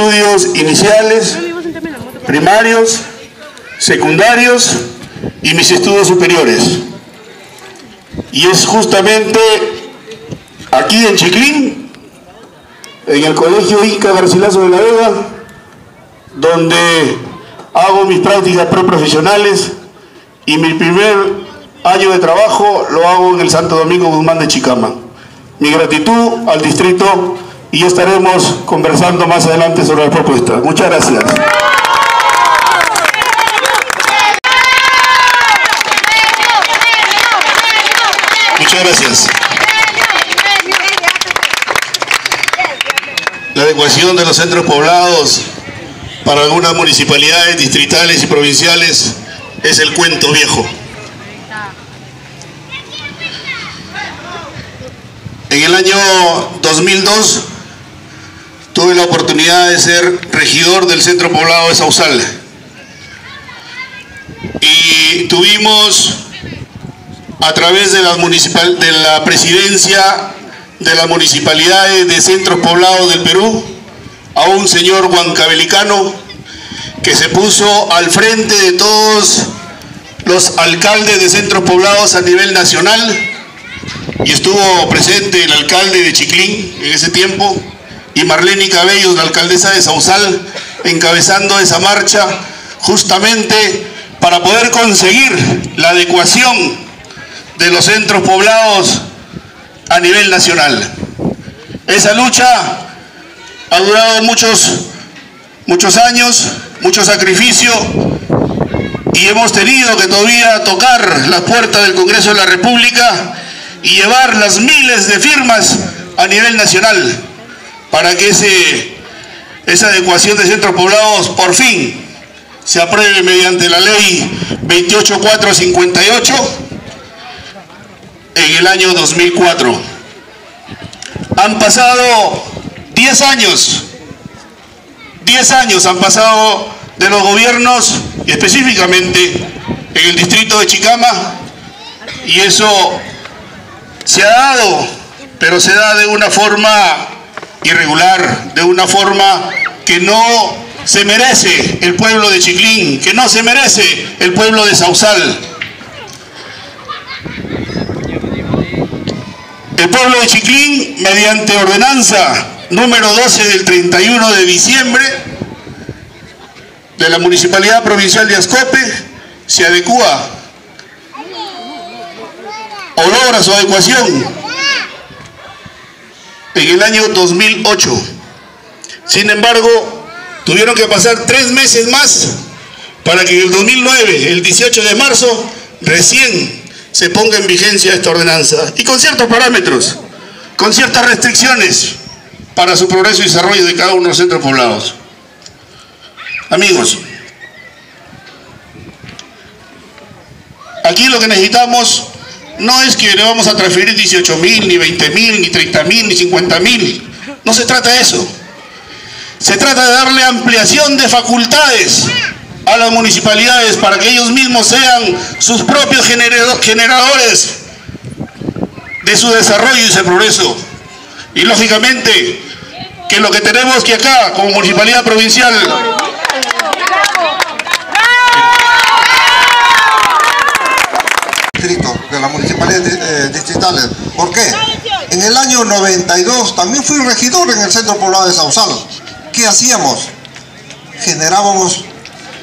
estudios iniciales, primarios, secundarios y mis estudios superiores. Y es justamente aquí en Chiclín, en el Colegio Inca Garcilaso de la Vega, donde hago mis prácticas preprofesionales y mi primer año de trabajo lo hago en el Santo Domingo Guzmán de Chicama. Mi gratitud al distrito y ya estaremos conversando más adelante sobre la propuesta. Muchas gracias. Muchas gracias. La adecuación de los centros poblados para algunas municipalidades distritales y provinciales es el cuento viejo. En el año 2002 tuve la oportunidad de ser regidor del centro poblado de Sausal y tuvimos a través de la presidencia de las municipalidades de centros poblados del Perú a un señor huancabelicano que se puso al frente de todos los alcaldes de centros poblados a nivel nacional, y estuvo presente el alcalde de Chiclín en ese tiempo y Marlene Cabellos, la alcaldesa de Sausal, encabezando esa marcha justamente para poder conseguir la adecuación de los centros poblados a nivel nacional. Esa lucha ha durado muchos años, mucho sacrificio, y hemos tenido que todavía tocar la puerta del Congreso de la República y llevar las miles de firmas a nivel nacional para que esa adecuación de centros poblados por fin se apruebe mediante la ley 28458 en el año 2004. Han pasado 10 años. 10 años han pasado de los gobiernos, y específicamente en el distrito de Chicama, y eso se ha dado, pero se da de una forma irregular, de una forma que no se merece el pueblo de Chiclín, que no se merece el pueblo de Sausal. El pueblo de Chiclín, mediante ordenanza número 12 del 31 de diciembre de la Municipalidad Provincial de Ascope, se adecúa o logra su adecuación en el año 2008. Sin embargo, tuvieron que pasar 3 meses más para que en el 2009, el 18 de marzo, recién se ponga en vigencia esta ordenanza, y con ciertos parámetros, con ciertas restricciones para su progreso y desarrollo de cada uno de los centros poblados. Amigos, aquí lo que necesitamos no es que le vamos a transferir 18.000, ni 20.000, ni 30.000, ni 50.000. No se trata de eso. Se trata de darle ampliación de facultades a las municipalidades para que ellos mismos sean sus propios generadores de su desarrollo y su progreso. Y lógicamente que lo que tenemos que acá como municipalidad provincial de las municipalidades distritales. ¿Por qué? En el año 92 también fui regidor en el centro poblado de Sausal. ¿Qué hacíamos? Generábamos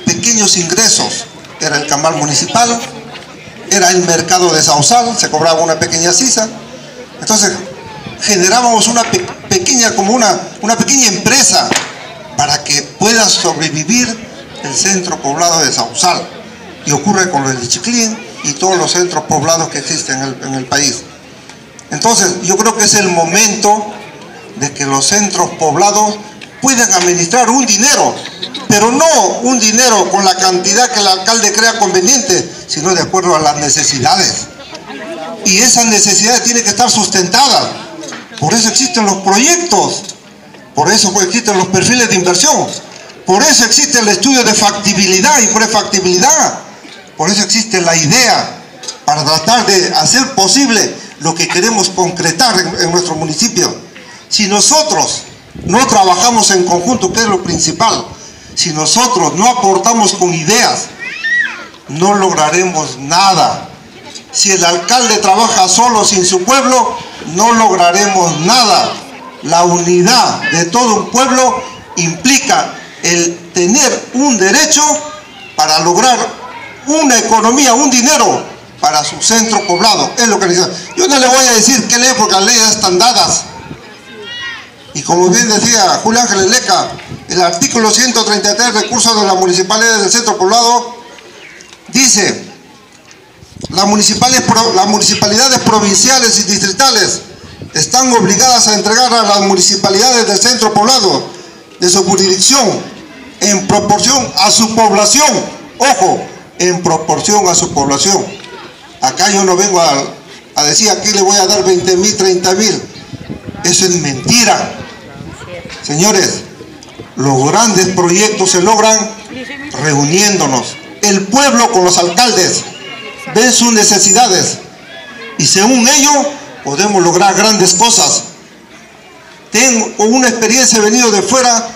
pequeños ingresos. Era el camal municipal, era el mercado de Sausal, se cobraba una pequeña sisa. Entonces generábamos una pequeña empresa para que pueda sobrevivir el centro poblado de Sausal. Y ocurre con el de Chiclín y todos los centros poblados que existen en el país. Entonces yo creo que es el momento de que los centros poblados puedan administrar un dinero, pero no un dinero con la cantidad que el alcalde crea conveniente, sino de acuerdo a las necesidades. Y esas necesidades tienen que estar sustentadas. Por eso existen los proyectos, por eso existen los perfiles de inversión, por eso existe el estudio de factibilidad y prefactibilidad, por eso existe la idea para tratar de hacer posible lo que queremos concretar en nuestro municipio. Si nosotros no trabajamos en conjunto, que es lo principal. Si nosotros no aportamos con ideas, no lograremos nada. Si el alcalde trabaja solo sin su pueblo, no lograremos nada. La unidad de todo un pueblo implica el tener un derecho para lograr una economía, un dinero para su centro poblado. Es lo que necesita. Yo no le voy a decir qué ley, porque las leyes están dadas. Y como bien decía Julio Ángeles Leca, el artículo 133, recursos de las municipalidades del centro poblado, dice: las municipalidades provinciales y distritales están obligadas a entregar a las municipalidades del centro poblado de su jurisdicción en proporción a su población. Ojo, en proporción a su población. Acá yo no vengo a decir aquí le voy a dar 20.000, 30.000. Eso es mentira. Señores, los grandes proyectos se logran reuniéndonos. El pueblo con los alcaldes ven sus necesidades y según ello podemos lograr grandes cosas. Tengo una experiencia, he venido de fuera,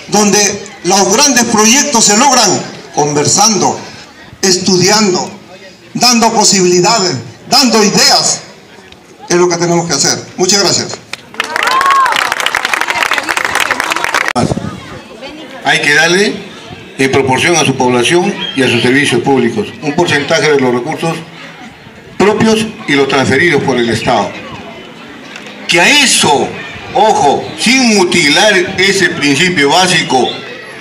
donde los grandes proyectos se logran conversando, estudiando, dando posibilidades, dando ideas. Es lo que tenemos que hacer. Muchas gracias. Hay que darle, en proporción a su población y a sus servicios públicos, un porcentaje de los recursos propios y los transferidos por el Estado. Que a eso, ojo, sin mutilar ese principio básico,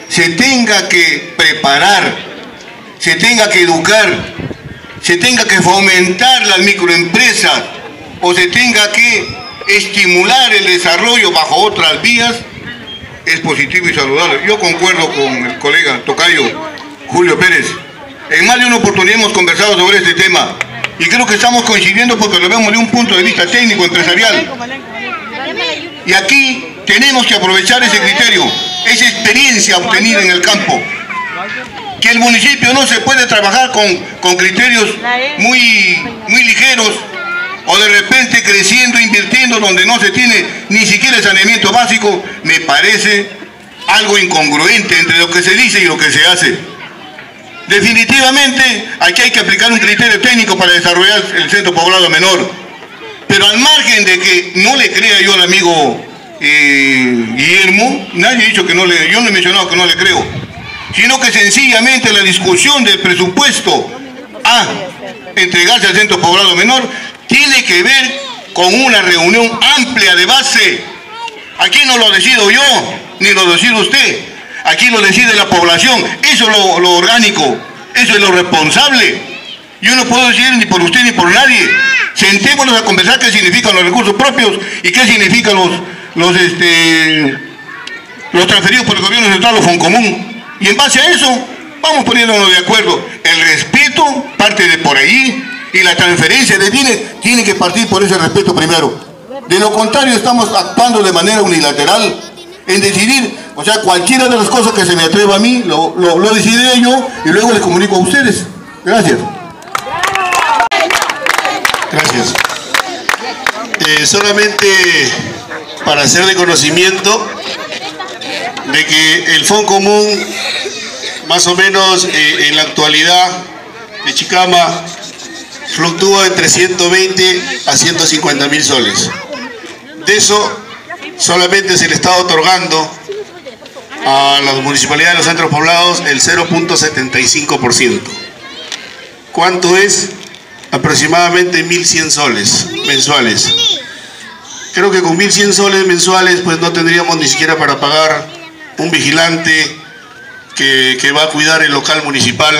se tenga que preparar, se tenga que educar, se tenga que fomentar las microempresas o se tenga que estimular el desarrollo bajo otras vías, es positivo y saludable. Yo concuerdo con el colega tocayo Julio Pérez. En más de una oportunidad hemos conversado sobre este tema y creo que estamos coincidiendo porque lo vemos de un punto de vista técnico, empresarial. Y aquí tenemos que aprovechar ese criterio, esa experiencia obtenida en el campo. Que el municipio no se puede trabajar con criterios muy ligeros o de repente creciendo, invirtiendo donde no se tiene ni siquiera el saneamiento básico. Me parece algo incongruente entre lo que se dice y lo que se hace. Definitivamente aquí hay que aplicar un criterio técnico para desarrollar el centro poblado menor, pero al margen de que no le crea yo al amigo Guillermo, nadie ha dicho que no le, yo no he mencionado que no le creo, sino que sencillamente la discusión del presupuesto a entregarse al centro poblado menor tiene que ver con una reunión amplia de base. Aquí no lo decido yo, ni lo decide usted, aquí lo decide la población. Eso es lo orgánico, eso es lo responsable. Yo no puedo decir ni por usted ni por nadie. Sentémonos a conversar qué significan los recursos propios y qué significan los transferidos por el gobierno central, los Foncomún. Y en base a eso, vamos poniéndonos de acuerdo. El respeto parte de por ahí y la transferencia de bienes tiene que partir por ese respeto primero. De lo contrario, estamos actuando de manera unilateral en decidir, o sea, cualquiera de las cosas que se me atreva a mí, lo decidiré yo y luego les comunico a ustedes. Gracias. Gracias. Solamente para hacer de conocimiento de que el Foncomún, más o menos en la actualidad de Chicama, fluctúa entre 120 a 150.000 soles. De eso solamente se le está otorgando a las municipalidades de los centros poblados el 0.75%. ¿Cuánto es? Aproximadamente 1.100 soles mensuales. Creo que con 1.100 soles mensuales pues no tendríamos ni siquiera para pagar un vigilante que va a cuidar el local municipal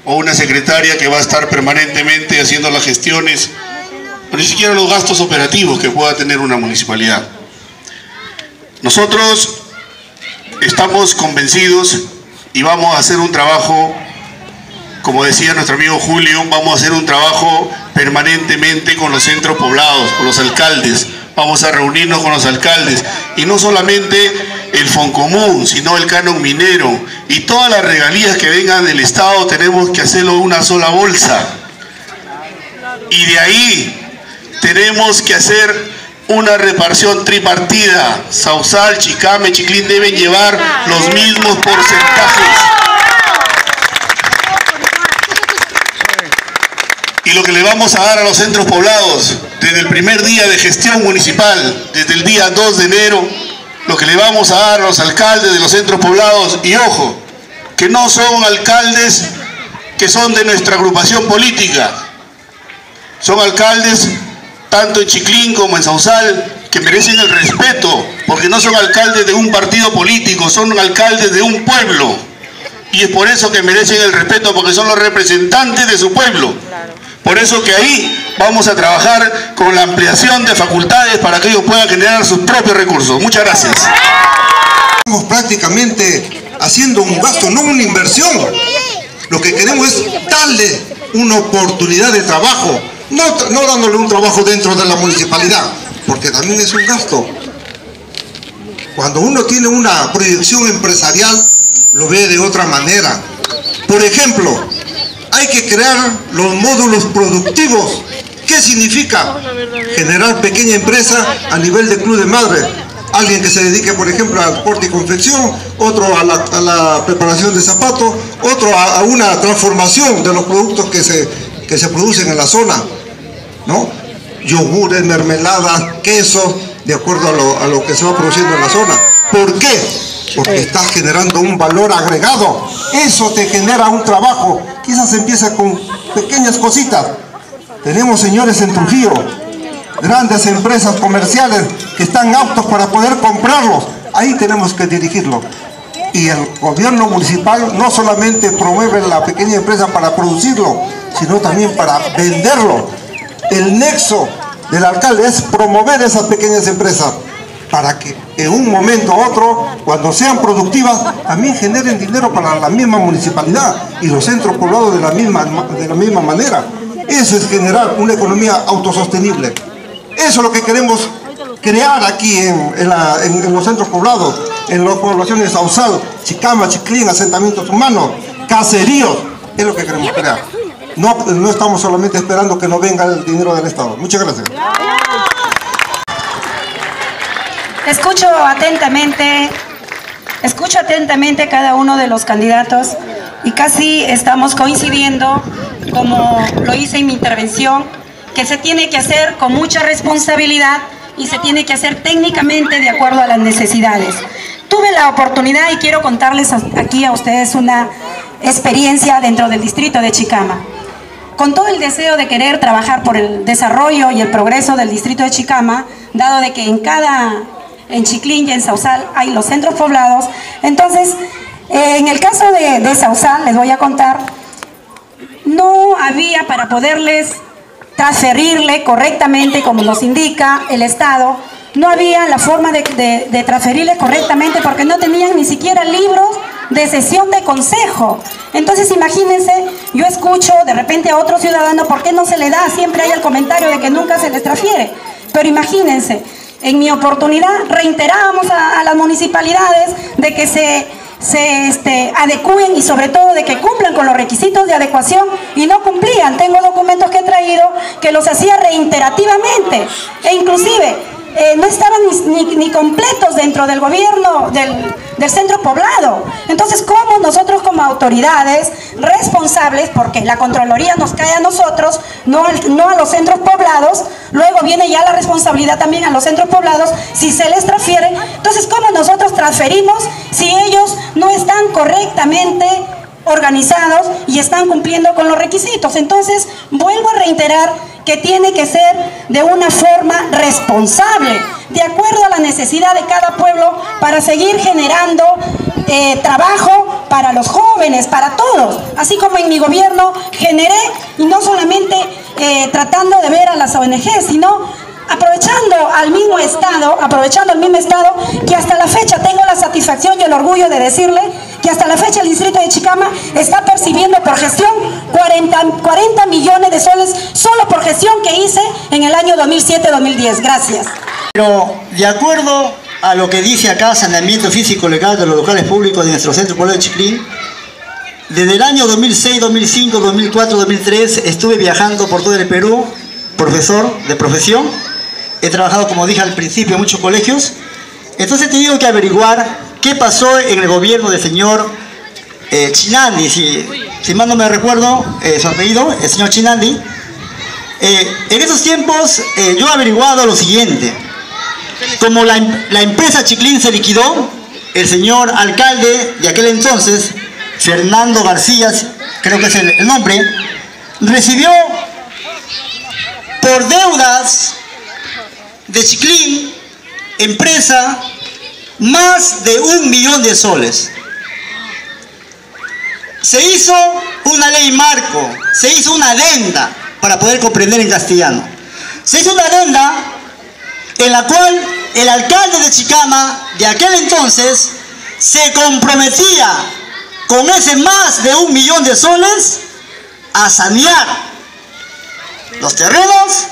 o una secretaria que va a estar permanentemente haciendo las gestiones, o ni siquiera los gastos operativos que pueda tener una municipalidad. Nosotros estamos convencidos y vamos a hacer un trabajo, como decía nuestro amigo Julio, vamos a hacer un trabajo permanentemente con los centros poblados, con los alcaldes. Vamos a reunirnos con los alcaldes y no solamente el Foncomún, sino el canon minero y todas las regalías que vengan del Estado tenemos que hacerlo en una sola bolsa. Y de ahí tenemos que hacer una repartición tripartida. Sausal, Chicama y Chiclín deben llevar los mismos porcentajes. Y lo que le vamos a dar a los centros poblados, desde el primer día de gestión municipal, desde el día 2 de enero, lo que le vamos a dar a los alcaldes de los centros poblados, y ojo, que no son alcaldes que son de nuestra agrupación política, son alcaldes tanto en Chiclín como en Sausal, que merecen el respeto, porque no son alcaldes de un partido político, son alcaldes de un pueblo, y es por eso que merecen el respeto, porque son los representantes de su pueblo. Por eso que ahí vamos a trabajar con la ampliación de facultades para que ellos puedan generar sus propios recursos. Muchas gracias. Estamos prácticamente haciendo un gasto, no una inversión. Lo que queremos es darle una oportunidad de trabajo, no dándole un trabajo dentro de la municipalidad, porque también es un gasto. Cuando uno tiene una proyección empresarial, lo ve de otra manera. Por ejemplo, hay que crear los módulos productivos. ¿Qué significa? Generar pequeña empresa a nivel de club de madre. Alguien que se dedique, por ejemplo, al corte y confección, otro a la preparación de zapatos, otro a una transformación de los productos que se producen en la zona, ¿no? Yogures, mermeladas, quesos, de acuerdo a lo que se va produciendo en la zona. ¿Por qué? Porque estás generando un valor agregado. Eso te genera un trabajo. Quizás empieza con pequeñas cositas. Tenemos, señores, en Trujillo, grandes empresas comerciales que están aptos para poder comprarlos. Ahí tenemos que dirigirlo. Y el gobierno municipal no solamente promueve la pequeña empresa para producirlo, sino también para venderlo. El nexo del alcalde es promover esas pequeñas empresas para que en un momento u otro, cuando sean productivas, también generen dinero para la misma municipalidad y los centros poblados de la misma manera. Eso es generar una economía autosostenible. Eso es lo que queremos crear aquí en los centros poblados, en las poblaciones de Sausal, Chicama, Chiclín, asentamientos humanos, caseríos. Es lo que queremos crear. No estamos solamente esperando que nos venga el dinero del Estado. Muchas gracias. Escucho atentamente a cada uno de los candidatos y casi estamos coincidiendo, como lo hice en mi intervención, que se tiene que hacer con mucha responsabilidad y se tiene que hacer técnicamente de acuerdo a las necesidades. Tuve la oportunidad y quiero contarles aquí a ustedes una experiencia dentro del distrito de Chicama. Con todo el deseo de querer trabajar por el desarrollo y el progreso del distrito de Chicama, dado de que en Chiclín y en Sausal hay los centros poblados. Entonces, en el caso de Sausal, les voy a contar, no había para poderles transferirle correctamente, como nos indica el Estado, no había la forma de transferirle correctamente porque no tenían ni siquiera libros de sesión de consejo. Entonces, imagínense, yo escucho de repente a otro ciudadano, ¿por qué no se le da? Siempre hay el comentario de que nunca se les transfiere. Pero imagínense, en mi oportunidad reiterábamos a las municipalidades de que se adecúen y sobre todo de que cumplan con los requisitos de adecuación y no cumplían. Tengo documentos que he traído que los hacía reiterativamente e inclusive no estaban ni completos dentro del gobierno del centro poblado. Entonces, ¿cómo nosotros como autoridades responsables, porque la Contraloría nos cae a nosotros, no a los centros poblados, luego viene ya la responsabilidad también a los centros poblados si se les transfiere? Entonces, ¿cómo nosotros transferimos si ellos no están correctamente organizados y están cumpliendo con los requisitos? Entonces, vuelvo a reiterar que tiene que ser de una forma responsable, de acuerdo a la necesidad de cada pueblo, para seguir generando trabajo para los jóvenes, para todos. Así como en mi gobierno generé, y no solamente tratando de ver a las ONG, sino aprovechando el mismo Estado, que hasta la fecha tengo la satisfacción y el orgullo de decirle que hasta la fecha el distrito de Chicama está percibiendo por gestión 40 millones de soles solo por gestión que hice en el año 2007-2010. Gracias. Pero de acuerdo a lo que dice acá saneamiento físico legal de los locales públicos de nuestro centro poblado de Chiclín, desde el año 2006, 2005, 2004, 2003 estuve viajando por todo el Perú, profesor de profesión, he trabajado, como dije al principio, en muchos colegios. Entonces he tenido que averiguar qué pasó en el gobierno del señor Chinandi, si mal no me recuerdo su apellido, el señor Chinandi. En esos tiempos yo he averiguado lo siguiente. Como la empresa Chiclín se liquidó, el señor alcalde de aquel entonces, Fernando García, creo que es el nombre, recibió por deudas de Chiclín, empresa, más de 1 millón de soles. Se hizo una ley marco, se hizo una adenda, para poder comprender en castellano. Se hizo una adenda en la cual el alcalde de Chicama de aquel entonces se comprometía con ese más de 1 millón de soles a sanear los terrenos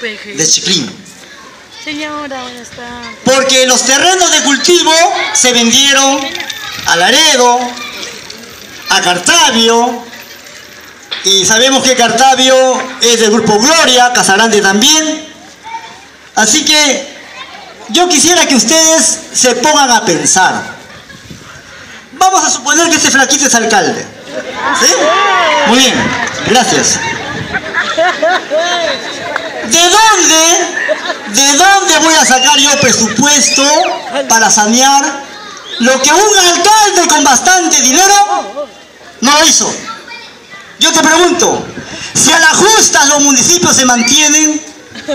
de Chiclín. Señora, buenas tardes. Porque los terrenos de cultivo se vendieron a Laredo, a Cartavio, y sabemos que Cartavio es del Grupo Gloria, Casagrande también. Así que yo quisiera que ustedes se pongan a pensar. Vamos a suponer que este flaquito es alcalde. ¿Sí? Muy bien, gracias. ¿De dónde voy a sacar yo presupuesto para sanear lo que un alcalde con bastante dinero no lo hizo? Yo te pregunto, si a la justa los municipios se mantienen,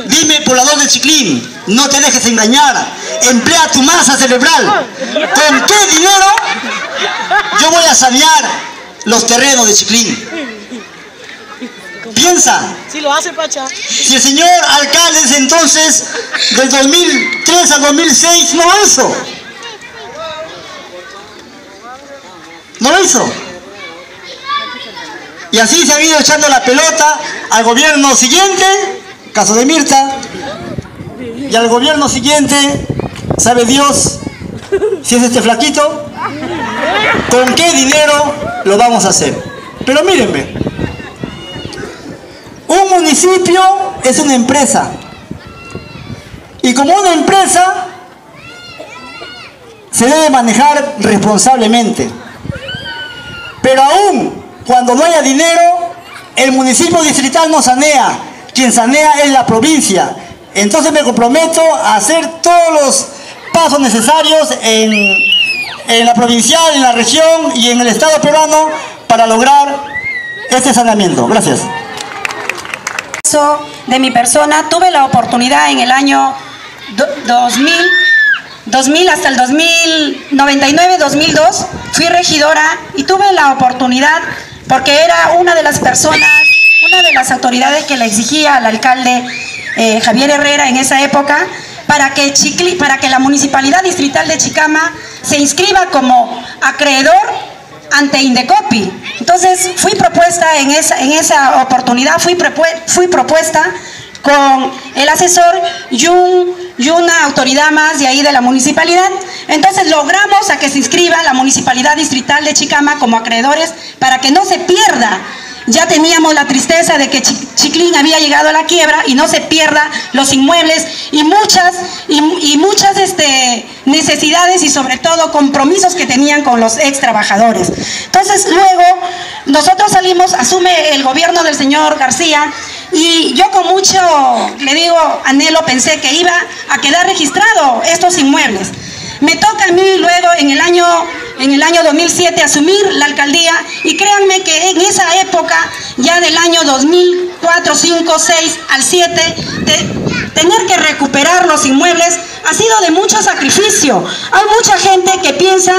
dime, poblador de Chiclín, no te dejes engañar, emplea tu masa cerebral. ¿Con qué dinero yo voy a sanear los terrenos de Chiclín? Piensa. Si lo hace Pacha. Si el señor alcalde desde entonces, del 2003 al 2006, no lo hizo. No lo hizo. Y así se ha ido echando la pelota al gobierno siguiente, caso de Mirta, y al gobierno siguiente, sabe Dios si es este flaquito, con qué dinero lo vamos a hacer. Pero mírenme, un municipio es una empresa, y como una empresa se debe manejar responsablemente, pero aún cuando no haya dinero, el municipio distrital no sanea, quien sanea es la provincia. Entonces me comprometo a hacer todos los pasos necesarios en la provincial, en la región y en el Estado peruano para lograr este saneamiento. Gracias. De mi persona, tuve la oportunidad en el año 2000 hasta el 2099, 2002, fui regidora y tuve la oportunidad, porque era una de las personas, una de las autoridades que le exigía al alcalde Javier Herrera en esa época, para que la Municipalidad Distrital de Chicama se inscriba como acreedor ante Indecopi. Entonces fui propuesta en esa oportunidad, fui propuesta con el asesor y una autoridad más de ahí de la municipalidad. Entonces logramos a que se inscriba la Municipalidad Distrital de Chicama como acreedores para que no se pierda. Ya teníamos la tristeza de que Chiclín había llegado a la quiebra y no se pierda los inmuebles y muchas necesidades y sobre todo compromisos que tenían con los ex trabajadores. Entonces luego nosotros salimos, asume el gobierno del señor García, y yo con mucho, le digo, anhelo, pensé que iba a quedar registrado estos inmuebles. Me toca a mí luego en el año 2007 asumir la alcaldía, y créanme que en esa época, ya del año 2004, 5, 6 al 7, tener que recuperar los inmuebles ha sido de mucho sacrificio. Hay mucha gente que piensa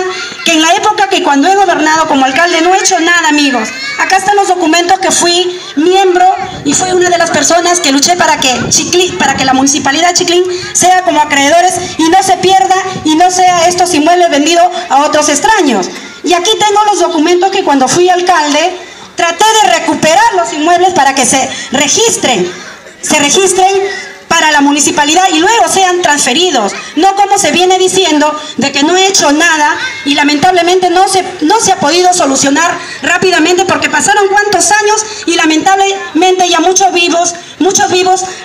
que en la época que cuando he gobernado como alcalde no he hecho nada, amigos. Acá están los documentos que fui miembro y fui una de las personas que luché para que la Municipalidad de Chiclín sea como acreedores y no se pierda y no sea estos inmuebles vendidos a otros extraños. Y aquí tengo los documentos que cuando fui alcalde traté de recuperar los inmuebles para que se registren para la municipalidad y luego sean transferidos, no como se viene diciendo de que no he hecho nada y lamentablemente no se ha podido solucionar rápidamente porque pasaron cuántos años y lamentablemente ya muchos vivos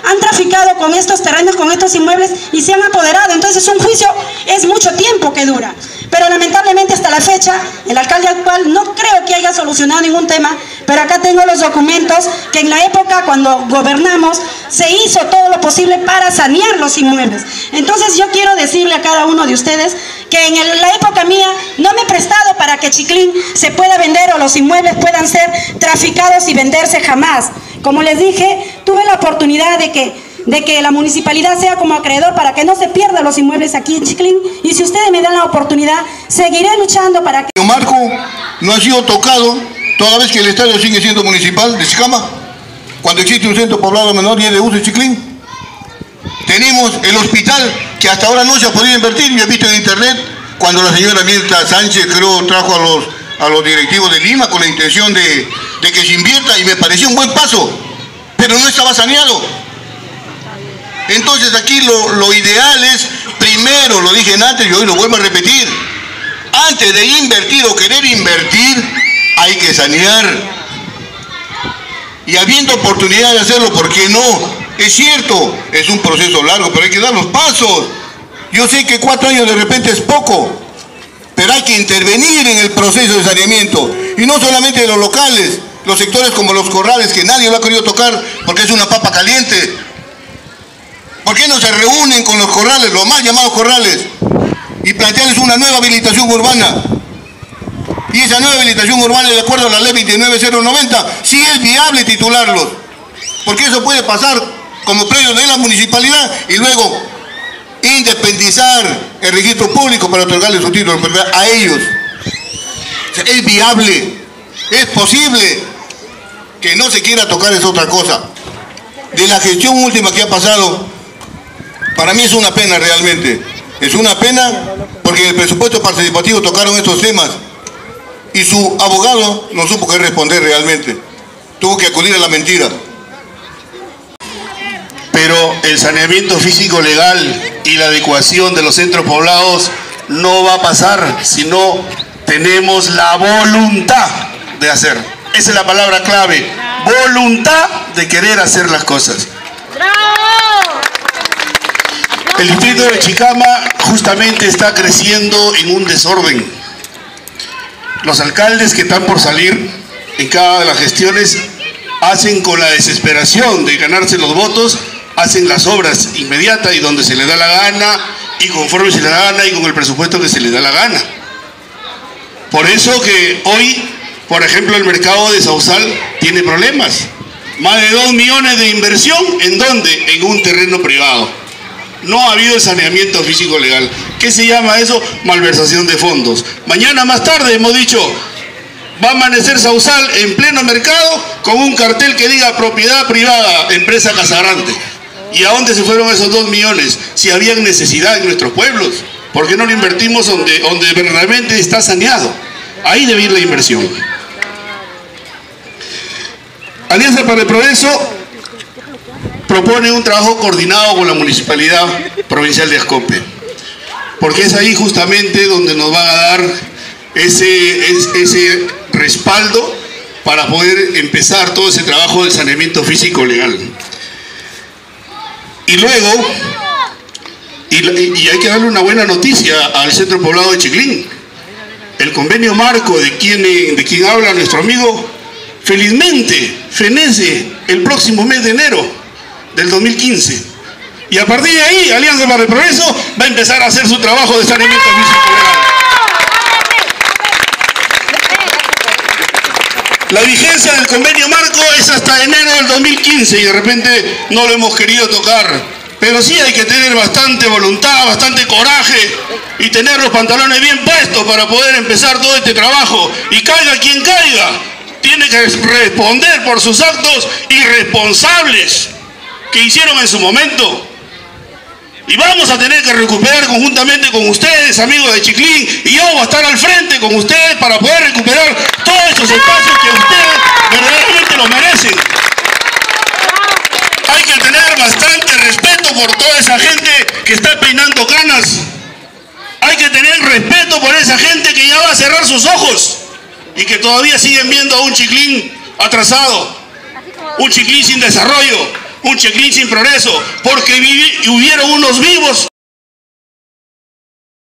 han traficado con estos terrenos, con estos inmuebles y se han apoderado. Entonces un juicio es mucho tiempo que dura, pero lamentablemente hasta la fecha el alcalde actual no creo que haya solucionado ningún tema, pero acá tengo los documentos que en la época cuando gobernamos se hizo todo lo posible para sanear los inmuebles. Entonces yo quiero decirle a cada uno de ustedes que en la época mía no me he prestado para que Chiclín se pueda vender o los inmuebles puedan ser traficados y venderse jamás. Como les dije, tuve la oportunidad de que la municipalidad sea como acreedor para que no se pierdan los inmuebles aquí en Chiclín, y si ustedes me dan la oportunidad, seguiré luchando para que... El marco no ha sido tocado toda vez que el estadio sigue siendo municipal de Chicama, cuando existe un centro poblado menor y es de uso en Chiclín. Tenemos el hospital que hasta ahora no se ha podido invertir. Yo he visto en internet cuando la señora Mirta Sánchez trajo a los directivos de Lima con la intención de que se invierta, y me pareció un buen paso, pero no estaba saneado. Entonces aquí lo ideal es, primero, lo dije antes y hoy lo vuelvo a repetir, antes de invertir o querer invertir, hay que sanear. Y habiendo oportunidad de hacerlo, ¿por qué no? Es cierto, es un proceso largo, pero hay que dar los pasos. Yo sé que 4 años de repente es poco, pero hay que intervenir en el proceso de saneamiento. Y no solamente de los locales, los sectores como los corrales, que nadie lo ha querido tocar porque es una papa caliente. ¿Por qué no se reúnen con los corrales, los más llamados corrales, y plantearles una nueva habilitación urbana? Y esa nueva habilitación urbana, de acuerdo a la ley 29090, sí es viable titularlos. Porque eso puede pasar como predio de la municipalidad y luego independizar el registro público para otorgarle su título de propiedad a ellos. O sea, es viable, es posible. Que no se quiera tocar es otra cosa. De la gestión última que ha pasado, para mí es una pena realmente. Es una pena porque en el presupuesto participativo tocaron estos temas y su abogado no supo qué responder realmente. Tuvo que acudir a la mentira. Pero el saneamiento físico legal y la adecuación de los centros poblados no va a pasar si no tenemos la voluntad de hacer. Esa es la palabra clave, voluntad de querer hacer las cosas. El distrito de Chicama justamente está creciendo en un desorden. Los alcaldes que están por salir en cada una de las gestiones hacen con la desesperación de ganarse los votos, hacen las obras inmediatas y donde se les da la gana y conforme se les da la gana y con el presupuesto que se les da la gana. Por eso que hoy, por ejemplo, el mercado de Sausal tiene problemas. Más de 2 millones de inversión, ¿en dónde? En un terreno privado. No ha habido el saneamiento físico legal. ¿Qué se llama eso? Malversación de fondos. Mañana más tarde hemos dicho, va a amanecer Sausal en pleno mercado con un cartel que diga propiedad privada, empresa Casagrande. ¿Y a dónde se fueron esos 2 millones? Si habían necesidad en nuestros pueblos. ¿Por qué no lo invertimos donde verdaderamente está saneado? Ahí debe ir la inversión. Alianza para el Progreso propone un trabajo coordinado con la Municipalidad Provincial de Ascope, porque es ahí justamente donde nos van a dar ese respaldo para poder empezar todo ese trabajo del saneamiento físico legal. Y luego, y hay que darle una buena noticia al centro poblado de Chiclín. El convenio marco de quien habla nuestro amigo, felizmente fenece el próximo mes de enero del 2015. Y a partir de ahí, Alianza para el Progreso va a empezar a hacer su trabajo de saneamiento físico legal. La vigencia del convenio marco es hasta enero del 2015 y de repente no lo hemos querido tocar. Pero sí hay que tener bastante voluntad, bastante coraje y tener los pantalones bien puestos para poder empezar todo este trabajo. Y caiga quien caiga, tiene que responder por sus actos irresponsables que hicieron en su momento. Y vamos a tener que recuperar conjuntamente con ustedes, amigos de Chiclín, y yo voy a estar al frente con ustedes para poder recuperar todos esos espacios que ustedes verdaderamente lo merecen. Hay que tener bastante respeto por toda esa gente que está peinando canas. Hay que tener respeto por esa gente que ya va a cerrar sus ojos y que todavía siguen viendo a un Chiclín atrasado, un Chiclín sin desarrollo, un Chiclín sin progreso, porque hubieron unos vivos